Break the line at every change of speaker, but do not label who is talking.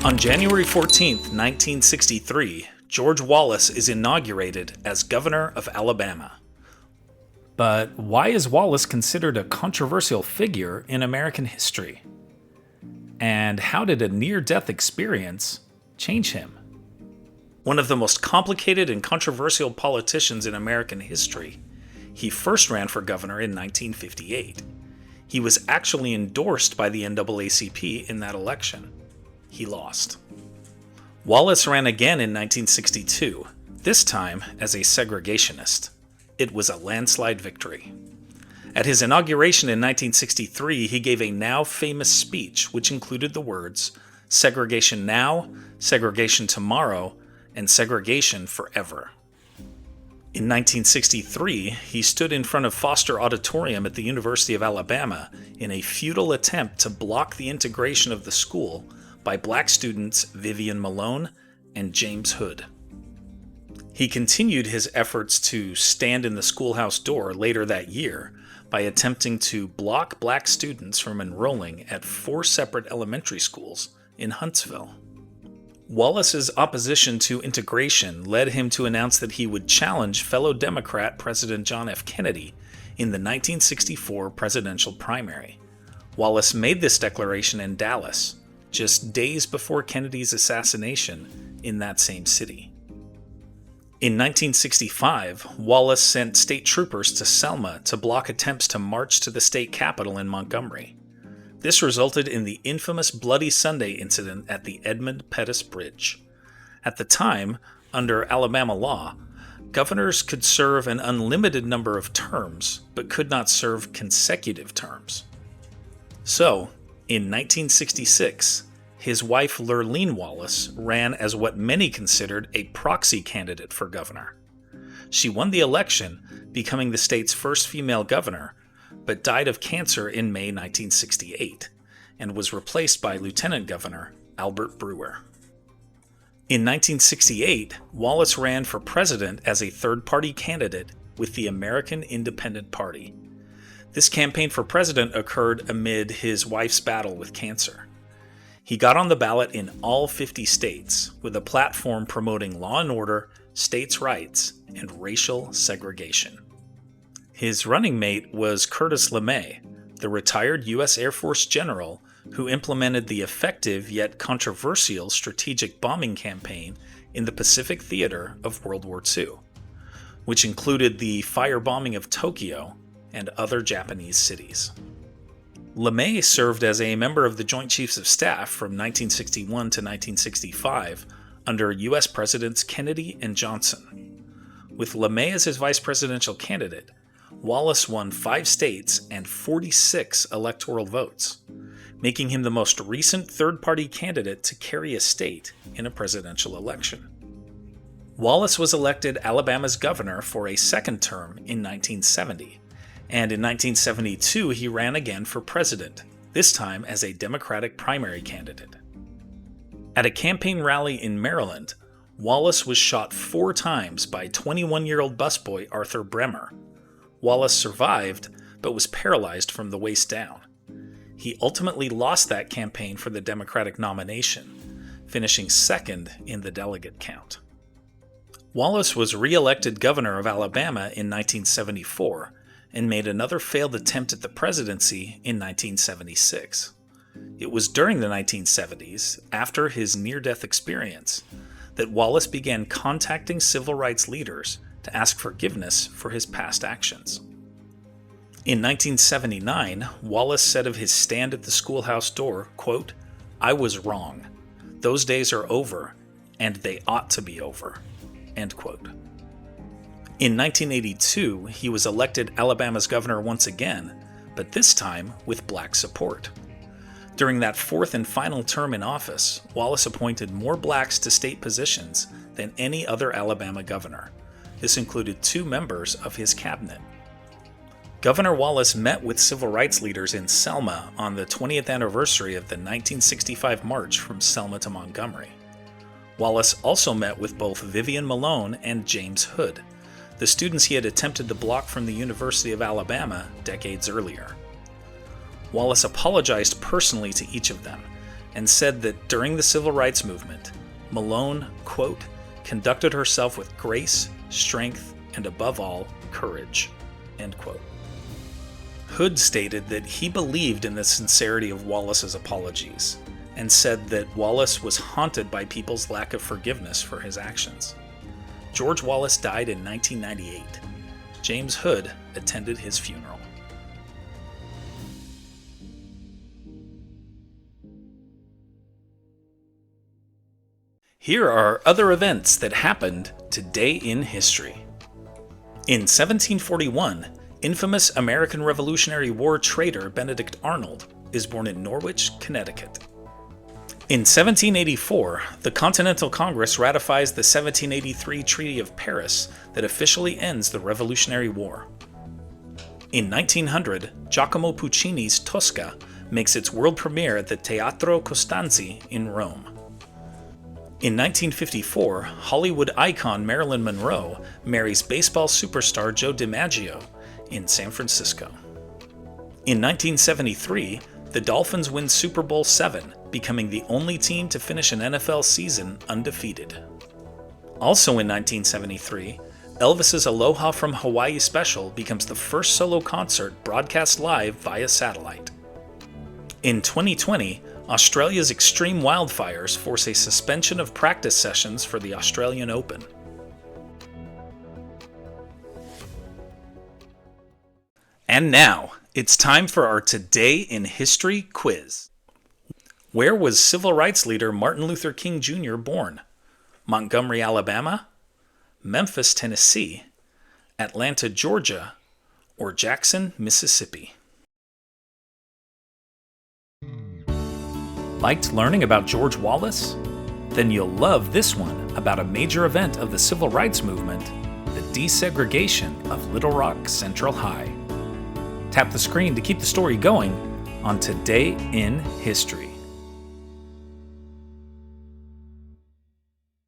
On January 14, 1963, George Wallace is inaugurated as governor of Alabama. But why is Wallace considered a controversial figure in American history? And how did a near-death experience change him? One of the most complicated and controversial politicians in American history, he first ran for governor in 1958. He was actually endorsed by the NAACP in that election. He lost. Wallace ran again in 1962, this time as a segregationist. It was a landslide victory. At his inauguration in 1963, he gave a now famous speech which included the words, "Segregation now, segregation tomorrow, and segregation forever." In 1963, he stood in front of Foster Auditorium at the University of Alabama in a futile attempt to block the integration of the school by black students Vivian Malone and James Hood. He continued his efforts to stand in the schoolhouse door later that year by attempting to block black students from enrolling at 4 separate elementary schools in Huntsville. Wallace's opposition to integration led him to announce that he would challenge fellow Democrat President John F. Kennedy in the 1964 presidential primary. Wallace made this declaration in Dallas, just days before Kennedy's assassination in that same city. In 1965, Wallace sent state troopers to Selma to block attempts to march to the state capitol in Montgomery. This resulted in the infamous Bloody Sunday incident at the Edmund Pettus Bridge. At the time, under Alabama law, governors could serve an unlimited number of terms, but could not serve consecutive terms. So, in 1966, his wife Lurleen Wallace ran as what many considered a proxy candidate for governor. She won the election, becoming the state's first female governor, but died of cancer in May 1968, and was replaced by Lieutenant Governor Albert Brewer. In 1968, Wallace ran for president as a third-party candidate with the American Independent Party. This campaign for president occurred amid his wife's battle with cancer. He got on the ballot in all 50 states, with a platform promoting law and order, states' rights, and racial segregation. His running mate was Curtis LeMay, the retired U.S. Air Force general who implemented the effective yet controversial strategic bombing campaign in the Pacific Theater of World War II, which included the firebombing of Tokyo and other Japanese cities. LeMay served as a member of the Joint Chiefs of Staff from 1961 to 1965 under U.S. Presidents Kennedy and Johnson. With LeMay as his vice presidential candidate, Wallace won 5 states and 46 electoral votes, making him the most recent third-party candidate to carry a state in a presidential election. Wallace was elected Alabama's governor for a second term in 1970, and in 1972 he ran again for president, this time as a Democratic primary candidate. At a campaign rally in Maryland, Wallace was shot 4 times by 21-year-old busboy Arthur Bremer. Wallace survived, but was paralyzed from the waist down. He ultimately lost that campaign for the Democratic nomination, finishing second in the delegate count. Wallace was re-elected governor of Alabama in 1974 and made another failed attempt at the presidency in 1976. It was during the 1970s, after his near-death experience, that Wallace began contacting civil rights leaders to ask forgiveness for his past actions. In 1979, Wallace said of his stand at the schoolhouse door, quote, "I was wrong. Those days are over, and they ought to be over." End quote. In 1982, he was elected Alabama's governor once again, but this time with black support. During that 4th and final term in office, Wallace appointed more blacks to state positions than any other Alabama governor. This included 2 members of his cabinet. Governor Wallace met with civil rights leaders in Selma on the 20th anniversary of the 1965 march from Selma to Montgomery. Wallace also met with both Vivian Malone and James Hood, the students he had attempted to block from the University of Alabama decades earlier. Wallace apologized personally to each of them and said that during the Civil Rights Movement, Malone, quote, conducted herself with grace, strength, and above all, courage, end quote. Hood stated that he believed in the sincerity of Wallace's apologies, and said that Wallace was haunted by people's lack of forgiveness for his actions. George Wallace died in 1998. James Hood attended his funeral. Here are other events that happened today in history. In 1741, infamous American Revolutionary War traitor Benedict Arnold is born in Norwich, Connecticut. In 1784, the Continental Congress ratifies the 1783 Treaty of Paris that officially ends the Revolutionary War. In 1900, Giacomo Puccini's Tosca makes its world premiere at the Teatro Costanzi in Rome. In 1954, Hollywood icon Marilyn Monroe marries baseball superstar Joe DiMaggio in San Francisco. In 1973, the Dolphins win Super Bowl VII, becoming the only team to finish an NFL season undefeated. Also in 1973, Elvis's Aloha from Hawaii special becomes the first solo concert broadcast live via satellite. In 2020, Australia's extreme wildfires force a suspension of practice sessions for the Australian Open. And now, it's time for our Today in History quiz. Where was civil rights leader Martin Luther King Jr. born? Montgomery, Alabama, Memphis, Tennessee, Atlanta, Georgia, or Jackson, Mississippi? Liked learning about George Wallace? Then you'll love this one about a major event of the civil rights movement, the desegregation of Little Rock Central High. Tap the screen to keep the story going on Today in History.